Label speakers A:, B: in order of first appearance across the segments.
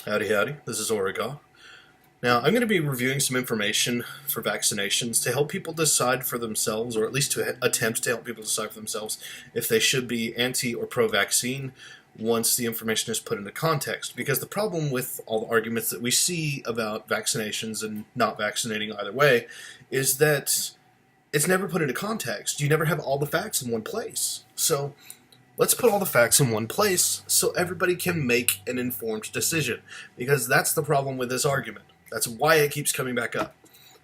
A: Howdy, howdy. This is Aurigauh. Now, I'm going to be reviewing some information for vaccinations to help people decide for themselves, or at least to attempt to help people decide for themselves, if they should be anti or pro-vaccine once the information is put into context. Because the problem with all the arguments that we see about vaccinations and not vaccinating either way is that it's never put into context. You never have all the facts in one place. So let's put all the facts in one place so everybody can make an informed decision, because that's the problem with this argument. That's why it keeps coming back up.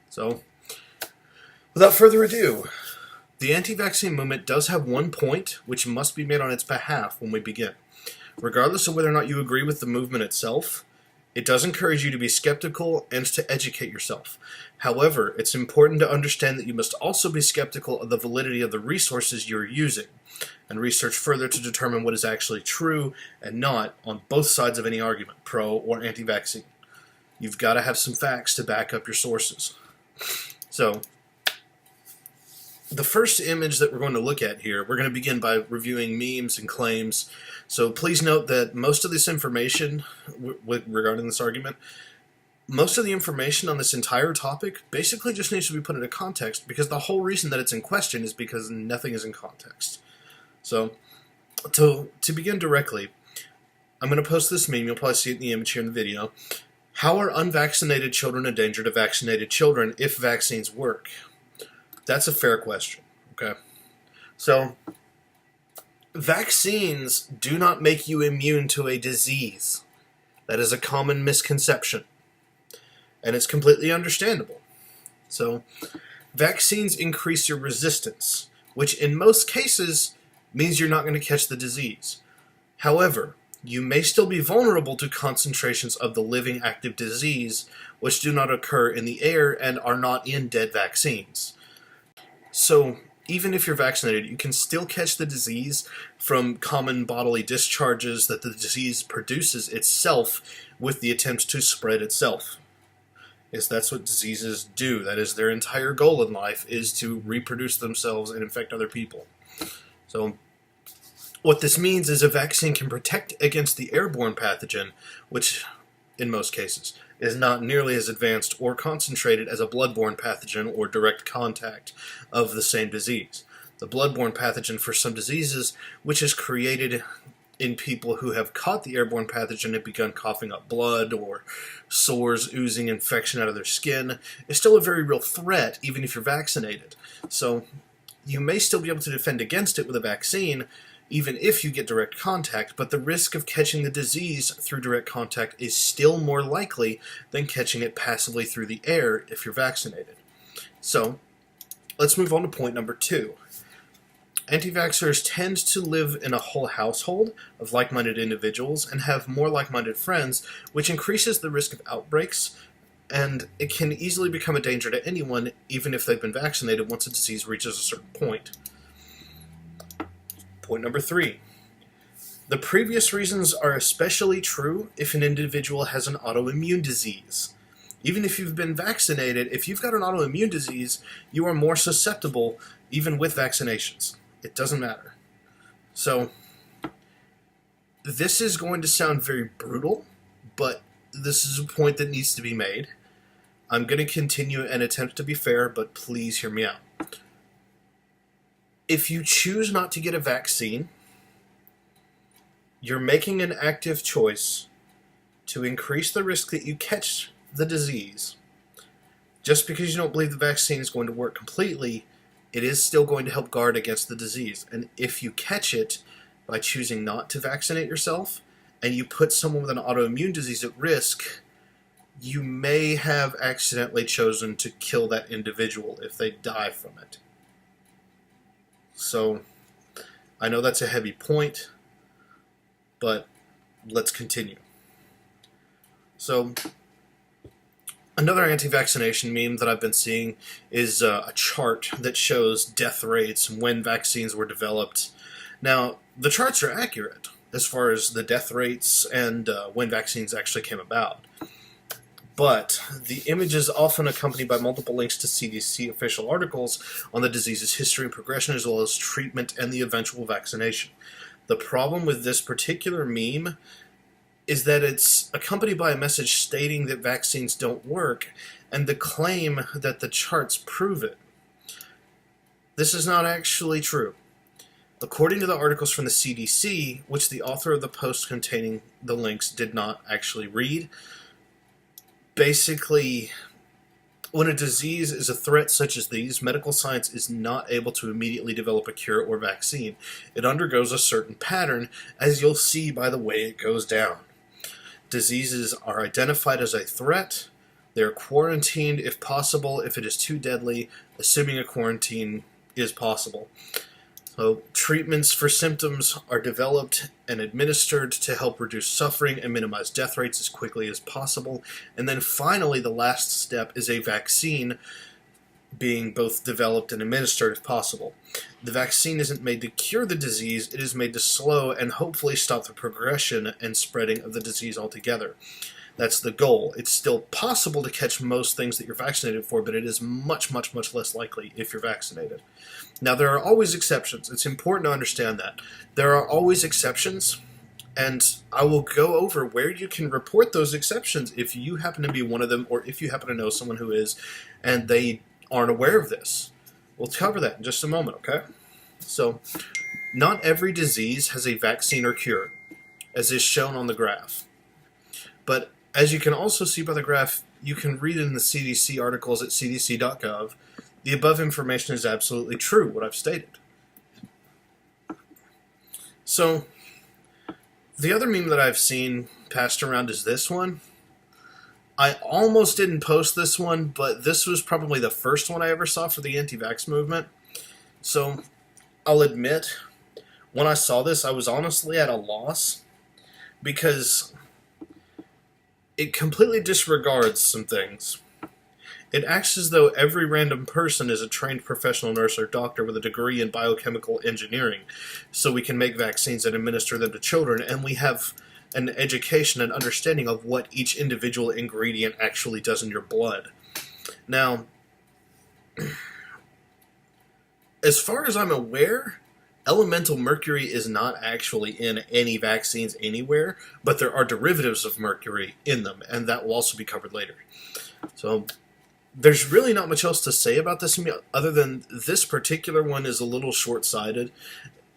A: So, without further ado, the anti-vaccine movement does have one point which must be made on its behalf when we begin. Regardless of whether or not you agree with the movement itself, it does encourage you to be skeptical and to educate yourself. However, it's important to understand that you must also be skeptical of the validity of the resources you're using, and research further to determine what is actually true and not on both sides of any argument, pro or anti-vaccine. You've got to have some facts to back up your sources. So, the first image that we're going to look at here, we're going to begin by reviewing memes and claims. So please note that most of this information regarding this argument, most of the information on this entire topic basically just needs to be put into context, because the whole reason that it's in question is because nothing is in context. So, to begin directly, I'm going to post this meme. You'll probably see it in the image here in the video. How are unvaccinated children a danger to vaccinated children if vaccines work? That's a fair question, okay? So, vaccines do not make you immune to a disease. That is a common misconception, and it's completely understandable. So, vaccines increase your resistance, which in most cases means you're not going to catch the disease. However, you may still be vulnerable to concentrations of the living active disease, which do not occur in the air and are not in dead vaccines. So, even if you're vaccinated, you can still catch the disease from common bodily discharges that the disease produces itself with the attempt to spread itself. Yes, that's what diseases do. That is their entire goal in life, is to reproduce themselves and infect other people. So, what this means is a vaccine can protect against the airborne pathogen, which, in most cases, is not nearly as advanced or concentrated as a bloodborne pathogen or direct contact of the same disease. The bloodborne pathogen for some diseases, which is created in people who have caught the airborne pathogen and begun coughing up blood or sores oozing infection out of their skin, is still a very real threat even if you're vaccinated. So you may still be able to defend against it with a vaccine, even if you get direct contact, but the risk of catching the disease through direct contact is still more likely than catching it passively through the air if you're vaccinated. So, let's move on to point number 2. Anti-vaxxers tend to live in a whole household of like-minded individuals and have more like-minded friends, which increases the risk of outbreaks, and it can easily become a danger to anyone, even if they've been vaccinated, once a disease reaches a certain point. Point number 3. The previous reasons are especially true if an individual has an autoimmune disease. Even if you've been vaccinated, if you've got an autoimmune disease, you are more susceptible even with vaccinations. It doesn't matter. So, this is going to sound very brutal, but this is a point that needs to be made. I'm going to continue and attempt to be fair, but please hear me out. If you choose not to get a vaccine, you're making an active choice to increase the risk that you catch the disease. Just because you don't believe the vaccine is going to work completely, it is still going to help guard against the disease. And if you catch it by choosing not to vaccinate yourself, and you put someone with an autoimmune disease at risk, you may have accidentally chosen to kill that individual if they die from it. So, I know that's a heavy point, but let's continue. So, another anti-vaccination meme that I've been seeing is a chart that shows death rates when vaccines were developed. Now, the charts are accurate as far as the death rates and when vaccines actually came about. But the image is often accompanied by multiple links to CDC official articles on the disease's history and progression, as well as treatment and the eventual vaccination. The problem with this particular meme is that it's accompanied by a message stating that vaccines don't work and the claim that the charts prove it. This is not actually true. According to the articles from the CDC, which the author of the post containing the links did not actually read, basically, when a disease is a threat such as these, medical science is not able to immediately develop a cure or vaccine. It undergoes a certain pattern, as you'll see by the way it goes down. Diseases are identified as a threat. They're quarantined if possible, if it is too deadly, assuming a quarantine is possible. So treatments for symptoms are developed and administered to help reduce suffering and minimize death rates as quickly as possible. And then finally, the last step is a vaccine being both developed and administered if possible. The vaccine isn't made to cure the disease, it is made to slow and hopefully stop the progression and spreading of the disease altogether. That's the goal. It's still possible to catch most things that you're vaccinated for, but it is much, much, much less likely if you're vaccinated. Now, there are always exceptions. It's important to understand that. There are always exceptions, and I will go over where you can report those exceptions if you happen to be one of them or if you happen to know someone who is and they aren't aware of this. We'll cover that in just a moment, okay? So, not every disease has a vaccine or cure, as is shown on the graph. But as you can also see by the graph, you can read in the CDC articles at cdc.gov, the above information is absolutely true, what I've stated. So, the other meme that I've seen passed around is this one. I almost didn't post this one, but this was probably the first one I ever saw for the anti-vax movement. So, I'll admit, when I saw this, I was honestly at a loss, because it completely disregards some things. It acts as though every random person is a trained professional nurse or doctor with a degree in biochemical engineering, so we can make vaccines and administer them to children, and we have an education and understanding of what each individual ingredient actually does in your blood. Now, as far as I'm aware, elemental mercury is not actually in any vaccines anywhere, but there are derivatives of mercury in them, and that will also be covered later. So, there's really not much else to say about this other than this particular one is a little short-sighted,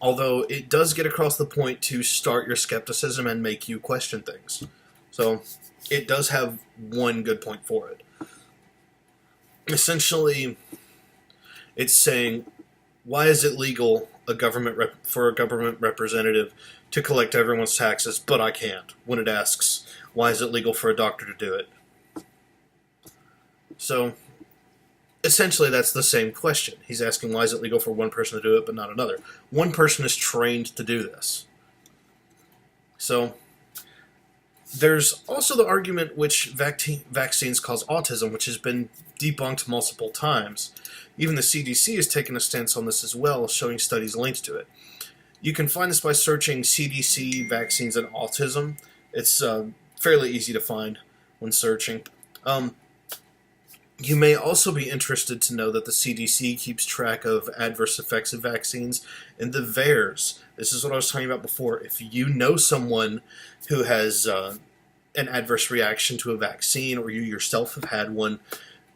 A: although it does get across the point to start your skepticism and make you question things. So, it does have one good point for it. Essentially, it's saying, why is it legal for a government representative to collect everyone's taxes, but I can't? When it asks, why is it legal for a doctor to do it? So, essentially that's the same question. He's asking, why is it legal for one person to do it, but not another? One person is trained to do this. So, there's also the argument which vaccines cause autism, which has been debunked multiple times. Even the CDC has taken a stance on this as well, showing studies linked to it. You can find this by searching CDC vaccines and autism. It's fairly easy to find when searching. You may also be interested to know that the CDC keeps track of adverse effects of vaccines in the VAERS. This is what I was talking about before. If you know someone who has an adverse reaction to a vaccine, or you yourself have had one,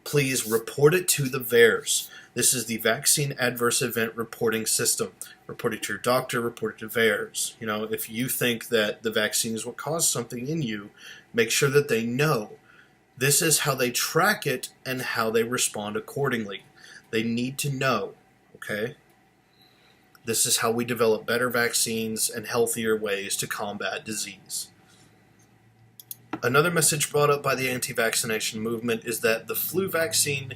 A: please report it to the VAERS. This is the Vaccine Adverse Event Reporting System. Report it to your doctor, report it to VAERS. You know, if you think that the vaccine is what caused something in you, make sure that they know. This is how they track it and how they respond accordingly. They need to know, okay? This is how we develop better vaccines and healthier ways to combat disease. Another message brought up by the anti-vaccination movement is that the flu vaccine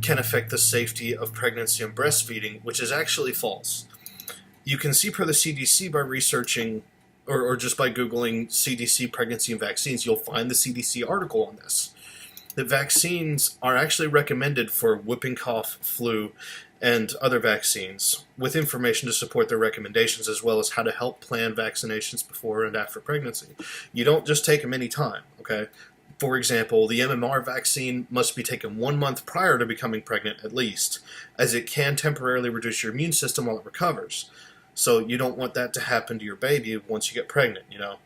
A: can affect the safety of pregnancy and breastfeeding, which is actually false. You can see per the CDC by researching, or just by Googling CDC pregnancy and vaccines, you'll find the CDC article on this. That vaccines are actually recommended for whooping cough, flu, and other vaccines, with information to support their recommendations, as well as how to help plan vaccinations before and after pregnancy. You don't just take them anytime, okay? For example, the MMR vaccine must be taken 1 month prior to becoming pregnant at least, as it can temporarily reduce your immune system while it recovers. So you don't want that to happen to your baby once you get pregnant, you know?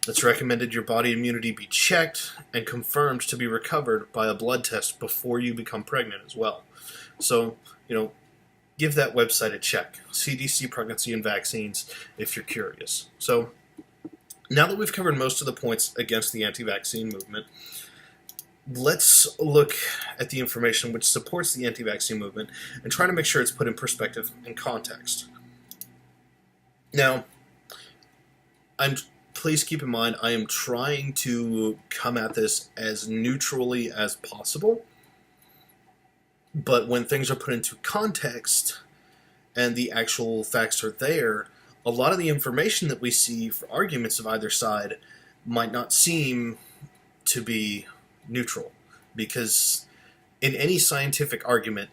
A: It's recommended your body immunity be checked and confirmed to be recovered by a blood test before you become pregnant as well. So, give that website a check. CDC Pregnancy and Vaccines, if you're curious. So, now that we've covered most of the points against the anti-vaccine movement, let's look at the information which supports the anti-vaccine movement and try to make sure it's put in perspective and context. Now, please keep in mind, I am trying to come at this as neutrally as possible, but when things are put into context and the actual facts are there, a lot of the information that we see for arguments of either side might not seem to be neutral, because in any scientific argument,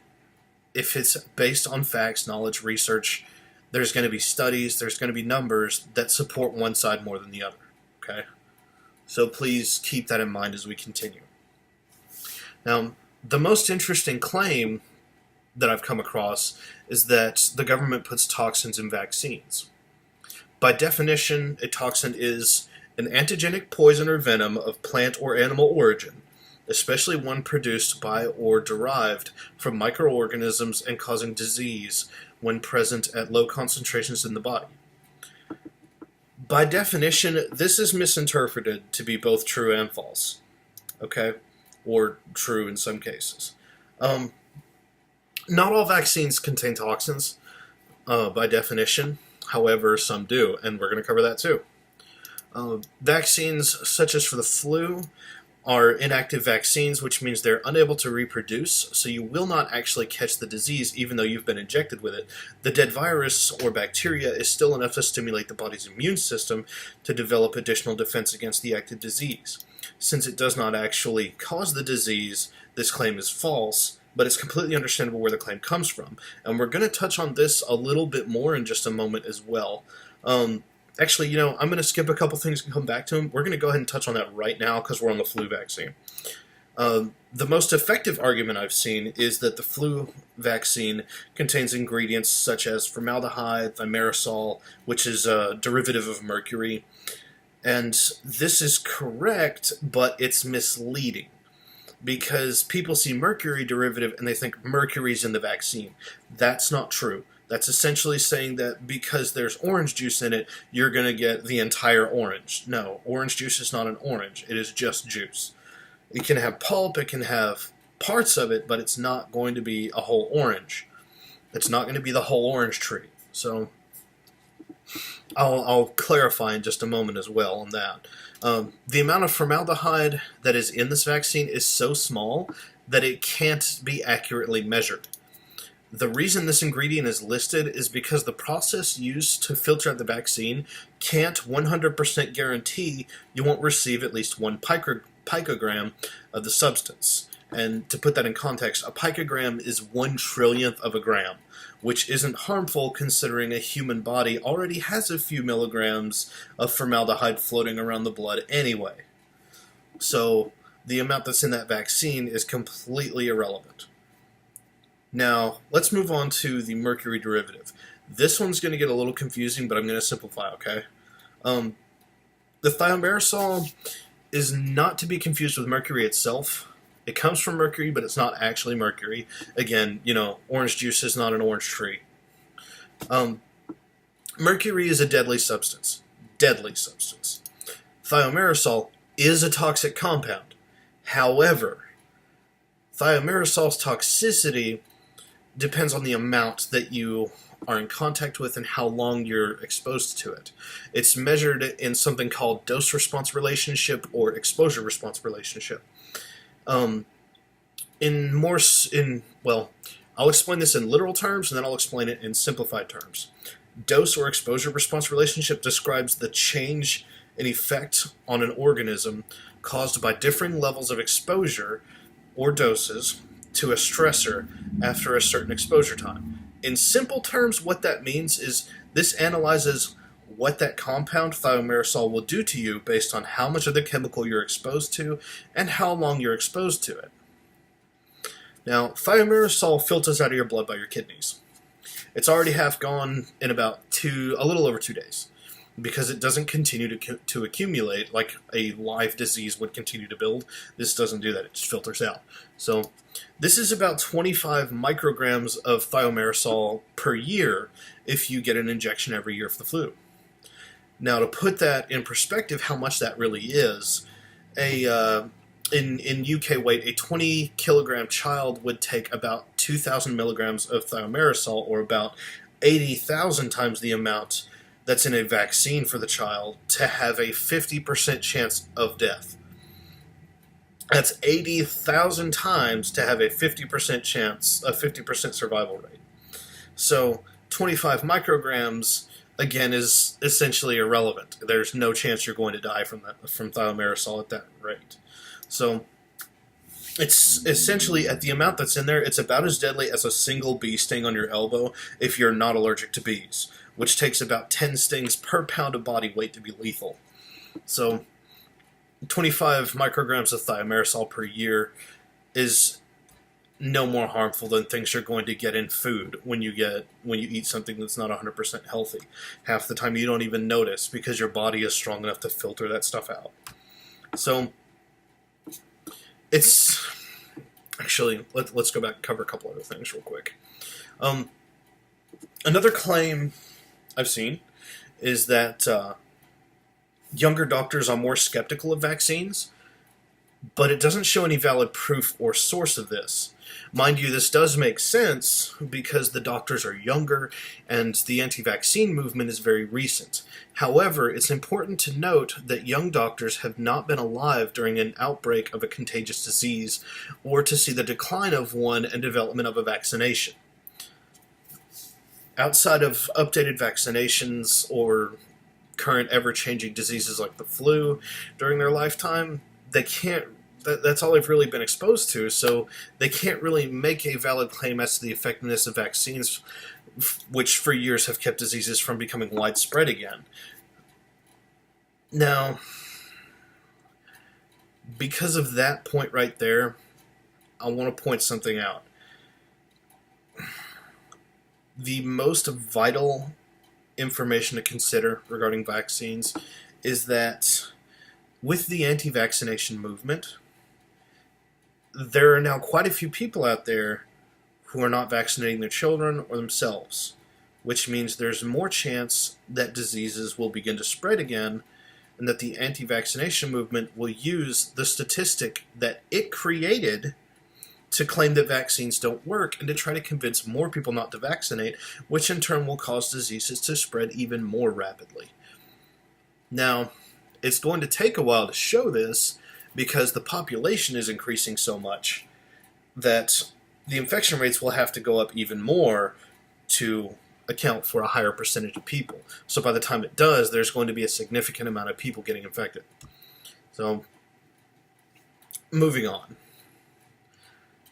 A: if it's based on facts, knowledge, research, there's going to be studies, there's going to be numbers that support one side more than the other, okay? So please keep that in mind as we continue. Now, the most interesting claim that I've come across is that the government puts toxins in vaccines. By definition, a toxin is an antigenic poison or venom of plant or animal origin, especially one produced by or derived from microorganisms and causing disease when present at low concentrations in the body. By definition, this is misinterpreted to be both true and false, okay? Or true in some cases. Not all vaccines contain toxins, by definition. However, some do, and we're going to cover that too. Vaccines, such as for the flu, are inactive vaccines, which means they're unable to reproduce, so you will not actually catch the disease even though you've been injected with it. The dead virus or bacteria is still enough to stimulate the body's immune system to develop additional defense against the active disease. Since it does not actually cause the disease, this claim is false, but it's completely understandable where the claim comes from. And we're going to touch on this a little bit more in just a moment as well. Actually, I'm going to skip a couple things and come back to them. We're going to go ahead and touch on that right now because we're on the flu vaccine. The most effective argument I've seen is that the flu vaccine contains ingredients such as formaldehyde, thimerosal, which is a derivative of mercury. And this is correct, but it's misleading, because people see mercury derivative and they think mercury's in the vaccine. That's not true. That's essentially saying that because there's orange juice in it, you're going to get the entire orange. No, orange juice is not an orange. It is just juice. It can have pulp, it can have parts of it, but it's not going to be a whole orange. It's not going to be the whole orange tree. So I'll clarify in just a moment as well on that. The amount of formaldehyde that is in this vaccine is so small that it can't be accurately measured. The reason this ingredient is listed is because the process used to filter out the vaccine can't 100% guarantee you won't receive at least 1 picogram of the substance. And to put that in context, a picogram is 1/trillionth of a gram, which isn't harmful considering a human body already has a few milligrams of formaldehyde floating around the blood anyway. So the amount that's in that vaccine is completely irrelevant. Now, let's move on to the mercury derivative. This one's going to get a little confusing, but I'm going to simplify, okay? The thimerosal is not to be confused with mercury itself. It comes from mercury, but it's not actually mercury. Again, orange juice is not an orange tree. Mercury is a deadly substance. Deadly substance. Thimerosal is a toxic compound. However, thimerosal's toxicity depends on the amount that you are in contact with and how long you're exposed to it. It's measured in something called dose-response relationship or exposure-response relationship. I'll explain this in literal terms, and then I'll explain it in simplified terms. Dose or exposure-response relationship describes the change in effect on an organism caused by differing levels of exposure or doses to a stressor after a certain exposure time. In simple terms, what that means is this analyzes what that compound thimerosal will do to you based on how much of the chemical you're exposed to and how long you're exposed to it. Now, thimerosal filters out of your blood by your kidneys. It's already half gone in about a little over 2 days. because it doesn't continue to accumulate like a live disease would continue to build. This doesn't do that. It just filters out. So this is about 25 micrograms of thiomersal per year if you get an injection every year for the flu. Now, to put that in perspective, how much that really is, in UK weight, a 20 kilogram child would take about 2,000 milligrams of thiomersal, or about 80,000 times the amount that's in a vaccine for the child, to have a 50% chance of death. That's 80,000 times to have a 50% chance, a 50% survival rate. So 25 micrograms, again, is essentially irrelevant. There's no chance you're going to die from thiomersal at that rate. So it's essentially, at the amount that's in there, it's about as deadly as a single bee sting on your elbow if you're not allergic to bees, which takes about 10 stings per pound of body weight to be lethal. So 25 micrograms of thiomersal per year is no more harmful than things you're going to get in food when you eat something that's not 100% healthy. Half the time you don't even notice because your body is strong enough to filter that stuff out. So it's actually, let's go back and cover a couple other things real quick. Another claim I've seen is that younger doctors are more skeptical of vaccines, but it doesn't show any valid proof or source of this. Mind you, this does make sense because the doctors are younger and the anti-vaccine movement is very recent. However, it's important to note that young doctors have not been alive during an outbreak of a contagious disease or to see the decline of one and development of a vaccination. Outside of updated vaccinations or current ever-changing diseases like the flu during their lifetime, they can't. That's all they've really been exposed to, so they can't really make a valid claim as to the effectiveness of vaccines, which for years have kept diseases from becoming widespread again. Now, because of that point right there, I want to point something out. The most vital information to consider regarding vaccines is that with the anti-vaccination movement, there are now quite a few people out there who are not vaccinating their children or themselves, which means there's more chance that diseases will begin to spread again, and that the anti-vaccination movement will use the statistic that it created to claim that vaccines don't work and to try to convince more people not to vaccinate, which in turn will cause diseases to spread even more rapidly. Now, it's going to take a while to show this because the population is increasing so much that the infection rates will have to go up even more to account for a higher percentage of people. So by the time it does, there's going to be a significant amount of people getting infected. So, moving on.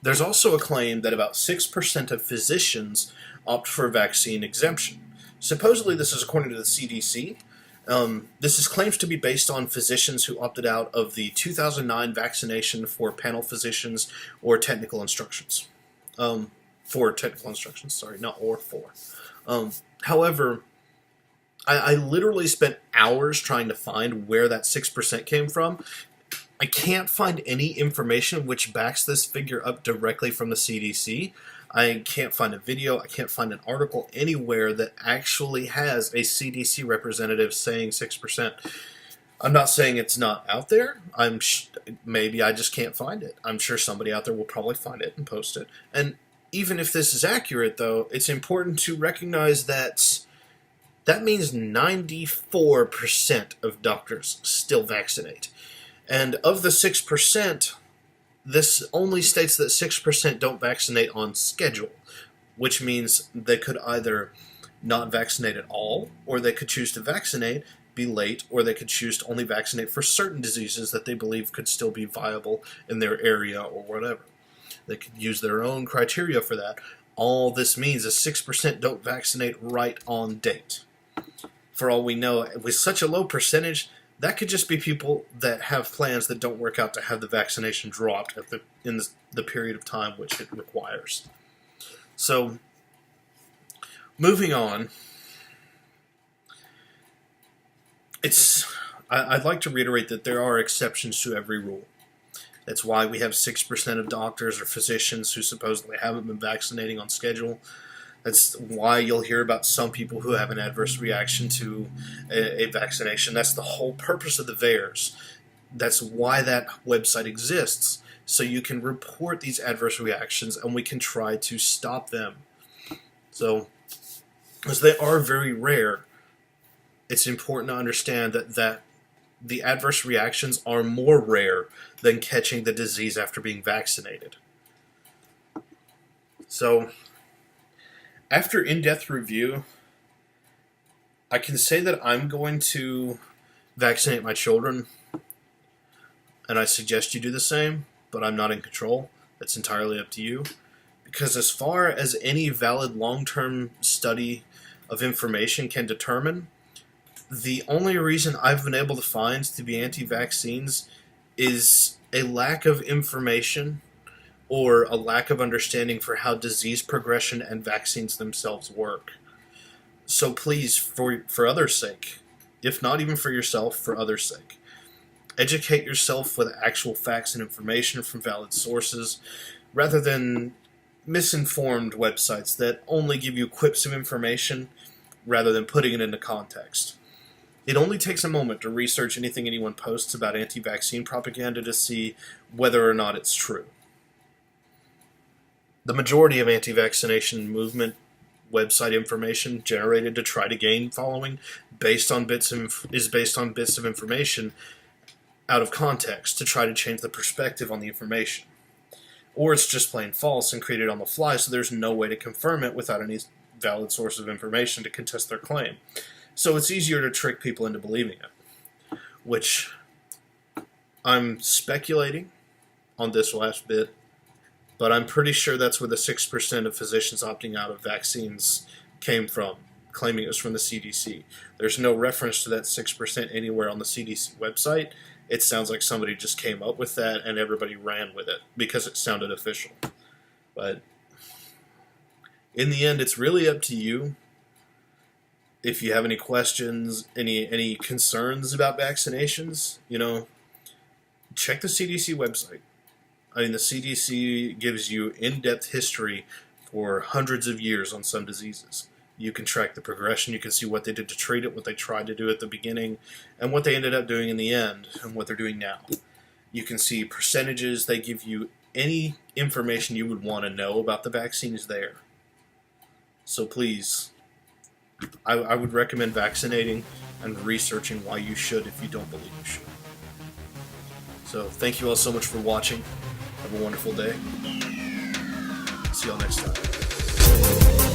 A: There's also a claim that about 6% of physicians opt for vaccine exemption. Supposedly this is according to the CDC. This is claims to be based on physicians who opted out of the 2009 vaccination for panel physicians or technical instructions. For technical instructions, sorry, not or for. However, I literally spent hours trying to find where that 6% came from. I can't find any information which backs this figure up directly from the CDC. I can't find a video, I can't find an article anywhere that actually has a CDC representative saying 6%. I'm not saying it's not out there. Maybe I just can't find it. I'm sure somebody out there will probably find it and post it. And even if this is accurate, though, it's important to recognize that that means 94% of doctors still vaccinate. And of the 6%, this only states that 6% don't vaccinate on schedule, which means they could either not vaccinate at all, or they could choose to vaccinate, be late, or they could choose to only vaccinate for certain diseases that they believe could still be viable in their area or whatever. They could use their own criteria for that. All this means is 6% don't vaccinate right on date. For all we know, with such a low percentage, that could just be people that have plans that don't work out to have the vaccination dropped in the period of time which it requires. So, moving on, I'd like to reiterate that there are exceptions to every rule. That's why we have 6% of doctors or physicians who supposedly haven't been vaccinating on schedule. That's why you'll hear about some people who have an adverse reaction to a vaccination. That's the whole purpose of the VAERS. That's why that website exists, so you can report these adverse reactions and we can try to stop them. So, as they are very rare, it's important to understand that the adverse reactions are more rare than catching the disease after being vaccinated. So, after in-depth review, I can say that I'm going to vaccinate my children, and I suggest you do the same, but I'm not in control. That's entirely up to you. Because as far as any valid long-term study of information can determine, the only reason I've been able to find to be anti-vaccines is a lack of information or a lack of understanding for how disease progression and vaccines themselves work. So please, for others' sake, if not even for yourself, for others' sake, educate yourself with actual facts and information from valid sources, rather than misinformed websites that only give you quips of information rather than putting it into context. It only takes a moment to research anything anyone posts about anti-vaccine propaganda to see whether or not it's true. The majority of anti-vaccination movement website information generated to try to gain following based on bits of information out of context to try to change the perspective on the information. Or it's just plain false and created on the fly, so there's no way to confirm it without any valid source of information to contest their claim. So it's easier to trick people into believing it, which I'm speculating on this last bit, but I'm pretty sure that's where the 6% of physicians opting out of vaccines came from, claiming it was from the CDC. There's no reference to that 6% anywhere on the CDC website. It sounds like somebody just came up with that and everybody ran with it because it sounded official. But in the end, it's really up to you. If you have any questions, any concerns about vaccinations, check the CDC website. I mean, the CDC gives you in-depth history for hundreds of years on some diseases. You can track the progression. You can see what they did to treat it, what they tried to do at the beginning, and what they ended up doing in the end, and what they're doing now. You can see percentages. They give you any information you would want to know about the vaccine is there. So please, I would recommend vaccinating and researching why you should if you don't believe you should. So thank you all so much for watching. Have a wonderful day. See y'all next time.